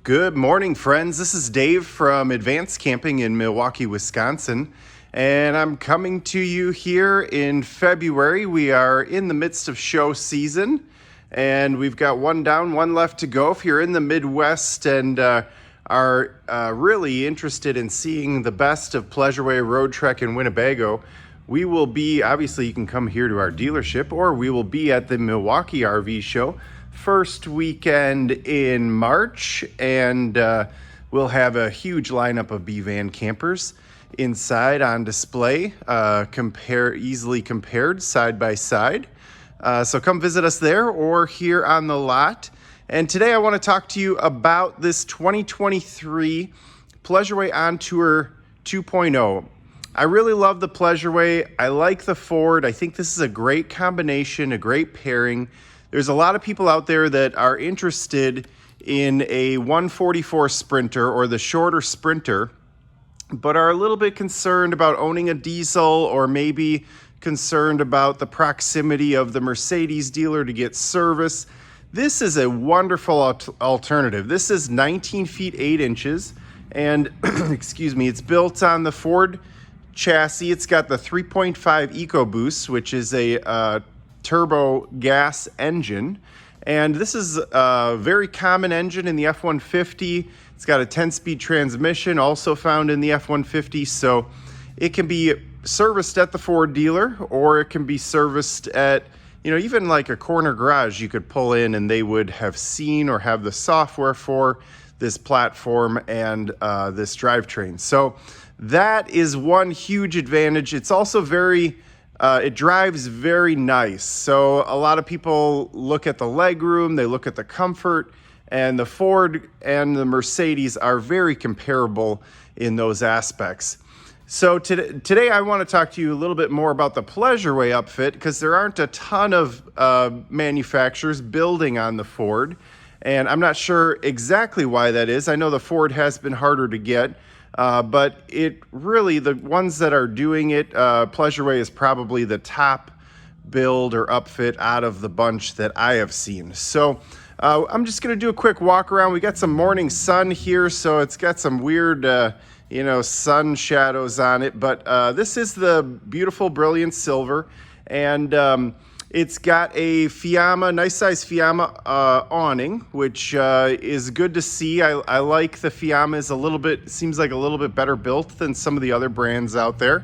Good morning, friends. This is Dave from Advanced Camping in Milwaukee, Wisconsin, and I'm coming to you here in February. We are in the midst of show season, and we've got one down, one left to go. If you're in the Midwest and are really interested in seeing the best of Pleasureway Road Trek in Winnebago, we will be, obviously you can come here to our dealership, or we will be at the Milwaukee RV show first weekend in March, and we'll have a huge lineup of B-Van campers inside on display, easily compared side by side. So come visit us there or here on the lot. And today I want to talk to you about this 2023 Pleasureway Ontour 2.0. I really love the Pleasureway. I like the Ford. I think this is a great combination, a great pairing. There's a lot of people out there that are interested in a 144 Sprinter or the shorter Sprinter, but are a little bit concerned about owning a diesel, or maybe concerned about the proximity of the Mercedes dealer to get service. This is a wonderful alternative. This is 19 feet 8 inches, and excuse me, it's built on the Ford chassis. It's got the 3.5 EcoBoost, which is a turbo gas engine, and this is a very common engine in the F-150. It's got a 10-speed transmission, also found in the F-150, so it can be serviced at the Ford dealer, or it can be serviced at, even like a corner garage you could pull in, and they would have seen or have the software for this platform and this drivetrain. So that is one huge advantage. It's also it drives very nice. So a lot of people look at the legroom, they look at the comfort, and the Ford and the Mercedes are very comparable in those aspects. So today I want to talk to you a little bit more about the Pleasureway upfit, because there aren't a ton of manufacturers building on the Ford, and I'm not sure exactly why that is. I know the Ford has been harder to get. But it really, the ones that are doing it, Pleasureway is probably the top build or upfit out of the bunch that I have seen. So I'm just going to do a quick walk around. We got some morning sun here, so it's got some weird, sun shadows on it. But this is the beautiful, brilliant silver, and it's got a Fiamma, nice size Fiamma awning, which is good to see. I like the Fiamma. Seems like a little bit better built than some of the other brands out there.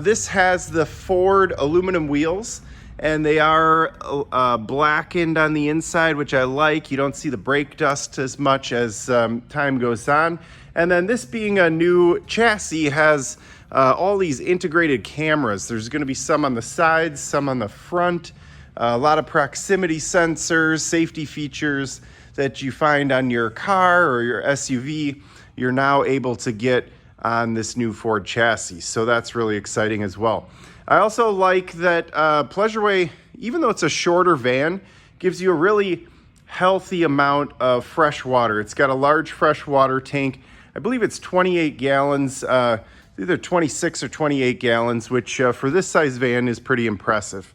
This has the Ford aluminum wheels, and they are blackened on the inside, which I like. You don't see the brake dust as much as time goes on. And then this being a new chassis has all these integrated cameras. There's going to be some on the sides, some on the front, a lot of proximity sensors, safety features that you find on your car or your SUV, you're now able to get on this new Ford chassis. So that's really exciting as well. I also like that Pleasureway, even though it's a shorter van, gives you a really healthy amount of fresh water. It's got a large fresh water tank. I believe it's 28 gallons, either 26 or 28 gallons, which for this size van is pretty impressive.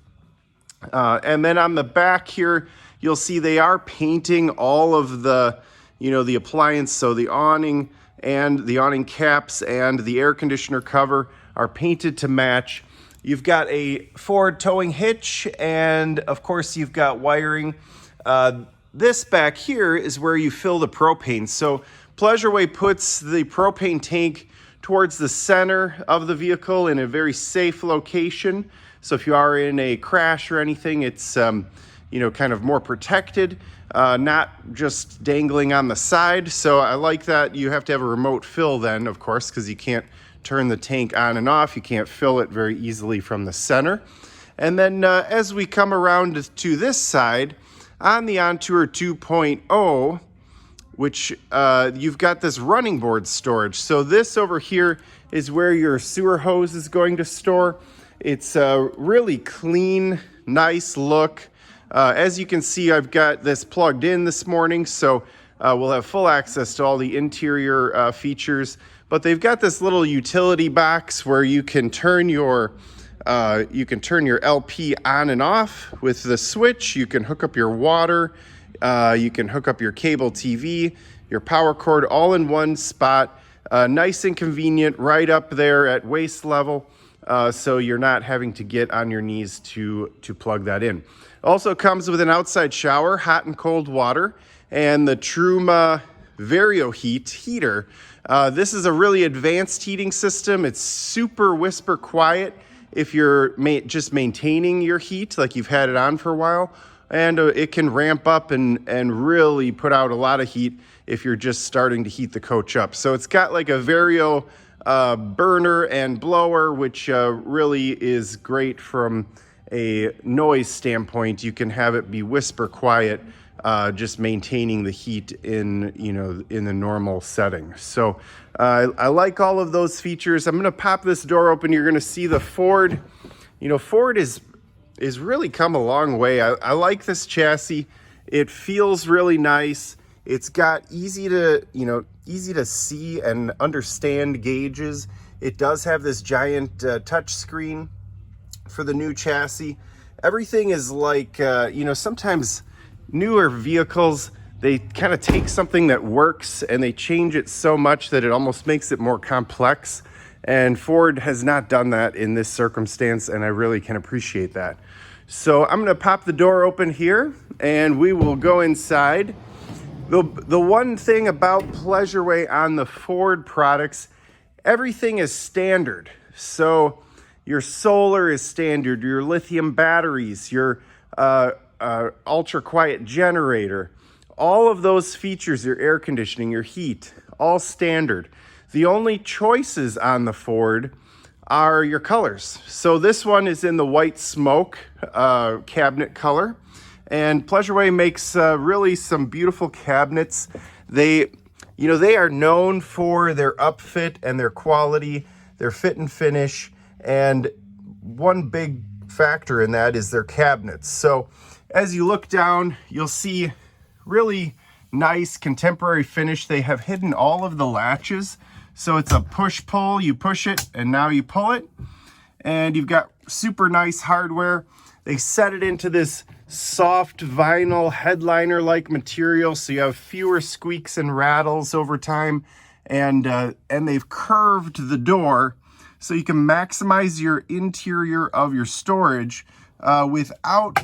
And then on the back here, you'll see they are painting all of the, the appliance. So the awning and the awning caps and the air conditioner cover are painted to match. You've got a Ford towing hitch, and of course you've got wiring. This back here is where you fill the propane. So Pleasureway puts the propane tank towards the center of the vehicle in a very safe location. So if you are in a crash or anything, it's kind of more protected, not just dangling on the side. So I like that. You have to have a remote fill then, of course, because you can't turn the tank on and off. You can't fill it very easily from the center. And then as we come around to this side, on the Ontour 2.0, which you've got this running board storage. So this over here is where your sewer hose is going to store. It's a really clean, nice look. As you can see, I've got this plugged in this morning, so we'll have full access to all the interior features. But they've got this little utility box where you can turn your LP on and off with the switch. You can hook up your water You can hook up your cable TV, your power cord, all in one spot. Nice and convenient, right up there at waist level, so you're not having to get on your knees to plug that in. Also comes with an outside shower, hot and cold water, and the Truma VarioHeat heater. This is a really advanced heating system. It's super whisper quiet if you're just maintaining your heat, like you've had it on for a while. And it can ramp up and really put out a lot of heat if you're just starting to heat the coach up. So it's got like a Vario burner and blower, which really is great from a noise standpoint. You can have it be whisper quiet, just maintaining the heat in the normal setting. So I like all of those features. I'm gonna pop this door open. You're gonna see the Ford. Ford is really come a long way. I like this chassis. It feels really nice. It's got easy to see and understand gauges. It does have this giant touch screen for the new chassis. Everything is like, sometimes newer vehicles, they kind of take something that works and they change it so much that it almost makes it more complex. And Ford has not done that in this circumstance, and I really can appreciate that. So I'm gonna pop the door open here and we will go inside. The one thing about Pleasureway on the Ford products, everything is standard. So your solar is standard, your lithium batteries, your ultra quiet generator, all of those features, your air conditioning, your heat, all standard. The only choices on the Ford are your colors. So this one is in the white smoke cabinet color, and Pleasureway makes really some beautiful cabinets. They are known for their upfit and their quality, their fit and finish, and one big factor in that is their cabinets. So as you look down, you'll see really nice contemporary finish. They have hidden all of the latches. So it's a push-pull, you push it and now you pull it. And you've got super nice hardware. They set it into this soft vinyl headliner-like material, so you have fewer squeaks and rattles over time. And they've curved the door so you can maximize your interior of your storage without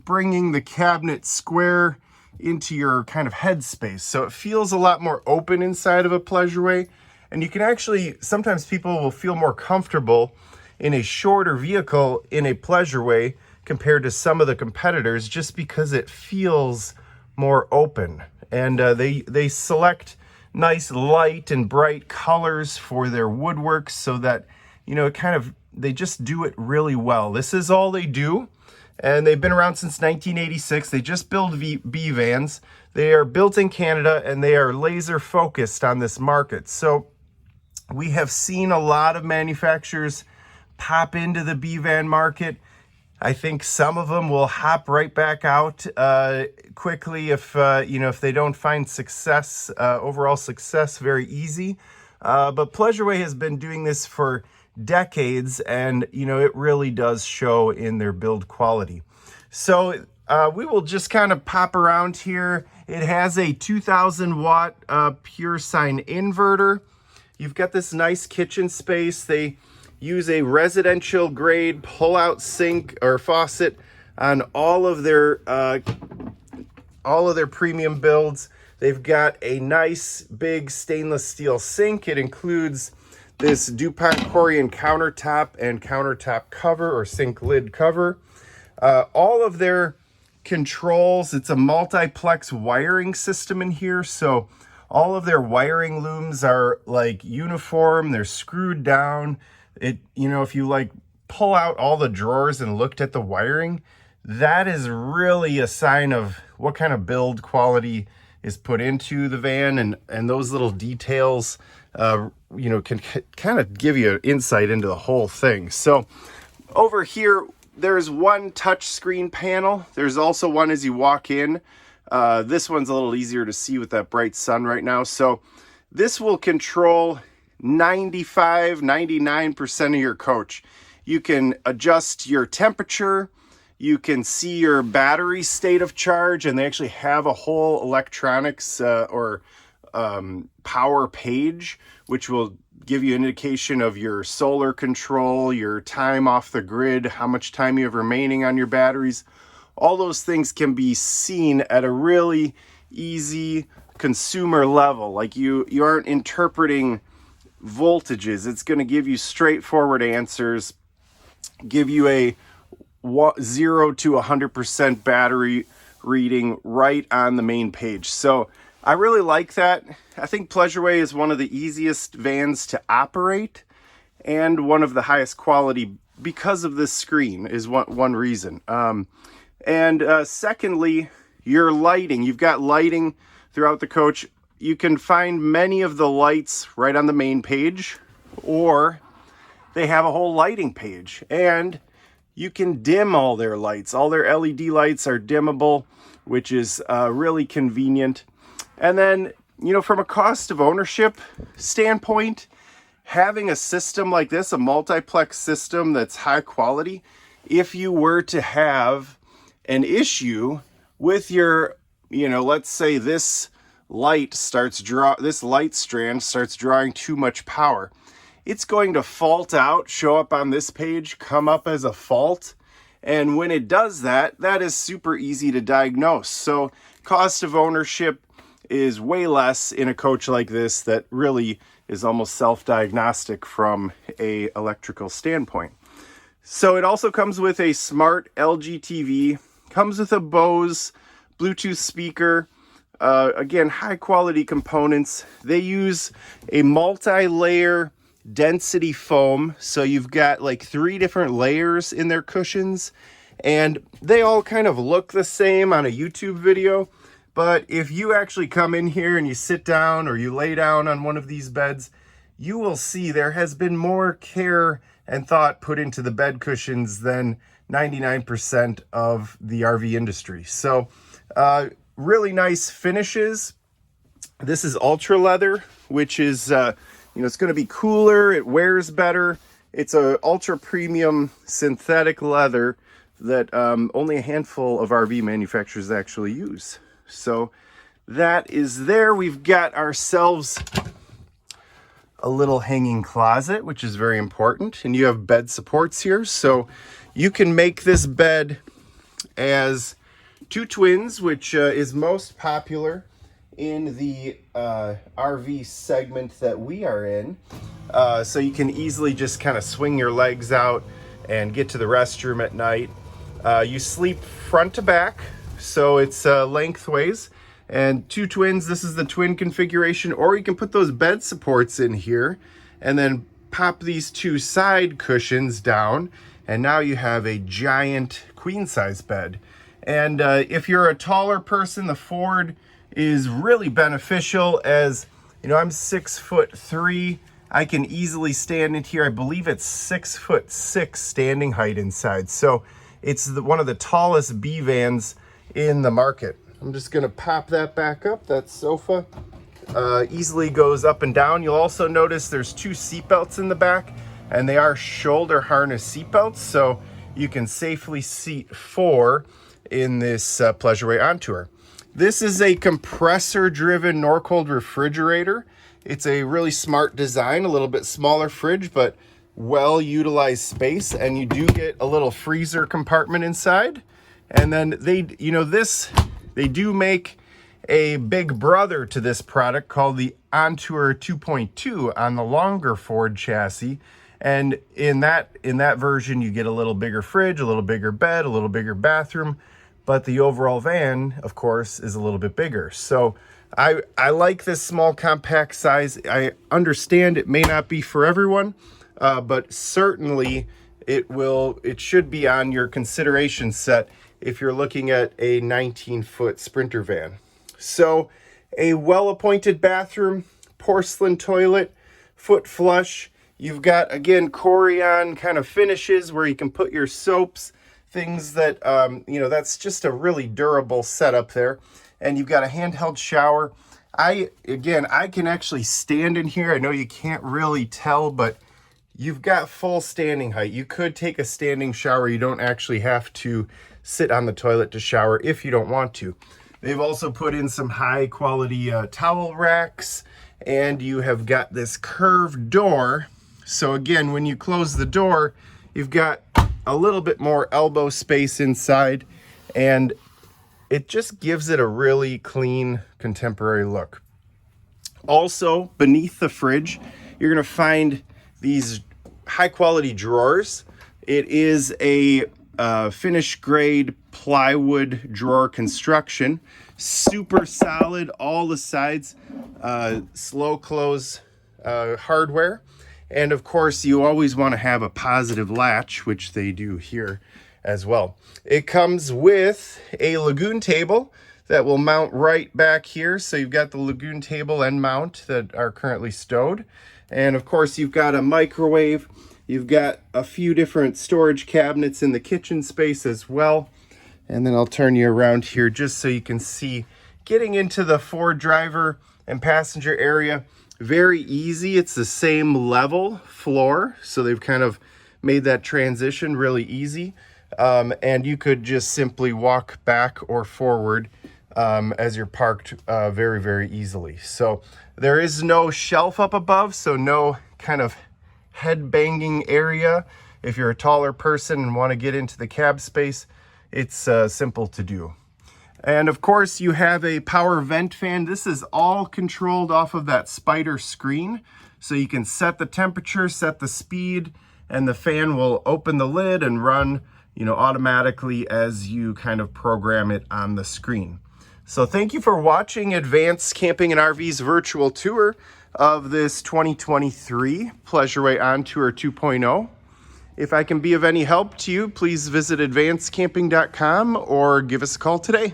bringing the cabinet square into your kind of headspace. So it feels a lot more open inside of a Pleasureway. And you can actually, sometimes people will feel more comfortable in a shorter vehicle in a Pleasureway compared to some of the competitors, just because it feels more open. And they select nice light and bright colors for their woodwork so that, they just do it really well. This is all they do. And they've been around since 1986. They just build B vans. They are built in Canada and they are laser focused on this market. So we have seen a lot of manufacturers pop into the B van market. I think some of them will hop right back out quickly if they don't find success, overall success, very easy. But Pleasureway has been doing this for decades, and it really does show in their build quality. So we will just kind of pop around here. It has a 2,000 watt pure sine inverter. You've got this nice kitchen space. They use a residential grade pull-out sink or faucet on all of their premium builds. They've got a nice big stainless steel sink. It includes this DuPont Corian countertop and countertop cover or sink lid cover. All of their controls, it's a multiplex wiring system in here. So all of their wiring looms are like uniform. They're screwed down. If you pull out all the drawers and looked at the wiring, that is really a sign of what kind of build quality is put into the van, and those little details can kind of give you insight into the whole thing. So over here, there's one touch screen panel. There's also one as you walk in. This one's a little easier to see with that bright sun right now. So this will control 99% of your coach. You can adjust your temperature. You can see your battery state of charge, and they actually have a whole electronics power page, which will give you an indication of your solar control, your time off the grid, how much time you have remaining on your batteries. All those things can be seen at a really easy consumer level. Like you aren't interpreting voltages. It's going to give you straightforward answers, give you a 0 to 100% battery reading right on the main page. So I really like that. I think Pleasureway is one of the easiest vans to operate and one of the highest quality because of this screen is one reason. Secondly, your lighting. You've got lighting throughout the coach. You can find many of the lights right on the main page, or they have a whole lighting page, and you can dim all their lights. All their LED lights are dimmable, which is really convenient. And then, you know, from a cost of ownership standpoint, having a system like this, a multiplex system that's high quality, if you were to have an issue with your, you know, let's say this light strand starts drawing too much power, it's going to fault out, show up on this page, come up as a fault. And when it does that, that is super easy to diagnose. So cost of ownership is way less in a coach like this that really is almost self-diagnostic from a electrical standpoint. So it also comes with a smart LG TV, comes with a Bose Bluetooth speaker. Again, high quality components. They use a multi-layer density foam. So you've got like 3 different layers in their cushions, and they all kind of look the same on a YouTube video. But if you actually come in here and you sit down or you lay down on one of these beds, you will see there has been more care and thought put into the bed cushions than 99% of the RV industry. So really nice finishes. This is ultra leather, which is, it's going to be cooler. It wears better. It's a ultra premium synthetic leather that only a handful of RV manufacturers actually use. So that is there. We've got ourselves a little hanging closet, which is very important. And you have bed supports here. So you can make this bed as 2 twins, which is most popular in the RV segment that we are in. So you can easily just kind of swing your legs out and get to the restroom at night. You sleep front to back, so it's lengthways. And 2 twins, this is the twin configuration, or you can put those bed supports in here and then pop these 2 side cushions down, and now you have a giant queen size bed. And if you're a taller person, the Ford is really beneficial. As you know, I'm 6'3". I can easily stand in here. I believe it's 6'6" standing height inside. So it's one of the tallest B vans in the market. I'm just gonna pop that back up. That sofa easily goes up and down. You'll also notice there's 2 seat belts in the back, and they are shoulder harness seat belts, so you can safely seat 4 in this Pleasureway Ontour. This is a compressor-driven Norcold refrigerator. It's a really smart design, a little bit smaller fridge, but well-utilized space, and you do get a little freezer compartment inside. And then they do make a big brother to this product called the Ontour 2.2 on the longer Ford chassis. And in that version, you get a little bigger fridge, a little bigger bed, a little bigger bathroom, but the overall van, of course, is a little bit bigger. So I like this small compact size. I understand it may not be for everyone, but certainly it should be on your consideration set if you're looking at a 19-foot Sprinter van. So a well-appointed bathroom, porcelain toilet, foot flush. You've got, again, Corian kind of finishes where you can put your soaps, things that, that's just a really durable setup there. And you've got a handheld shower. I can actually stand in here. I know you can't really tell, but you've got full standing height. You could take a standing shower. You don't actually have to sit on the toilet to shower if you don't want to. They've also put in some high quality towel racks, and you have got this curved door. So again, when you close the door, you've got a little bit more elbow space inside, and it just gives it a really clean, contemporary look. Also, beneath the fridge, you're gonna find these high quality drawers. It is a finished grade plywood drawer construction, super solid, all the sides, slow close hardware. And of course, you always want to have a positive latch, which they do here as well. It comes with a lagoon table that will mount right back here. So you've got the lagoon table and mount that are currently stowed. And of course, you've got a microwave. You've got a few different storage cabinets in the kitchen space as well. And then I'll turn you around here just so you can see getting into the Ford driver and passenger area. Very easy. It's the same level floor, so they've kind of made that transition really easy. And you could just simply walk back or forward as you're parked very, very easily. So there is no shelf up above, so no kind of head banging area. If you're a taller person and want to get into the cab space, it's simple to do. And of course, you have a power vent fan. This is all controlled off of that Spyder screen. So you can set the temperature, set the speed, and the fan will open the lid and run, automatically as you kind of program it on the screen. So thank you for watching Advanced Camping and RV's virtual tour of this 2023 Pleasureway Ontour 2.0. If I can be of any help to you, please visit advancedcamping.com or give us a call today.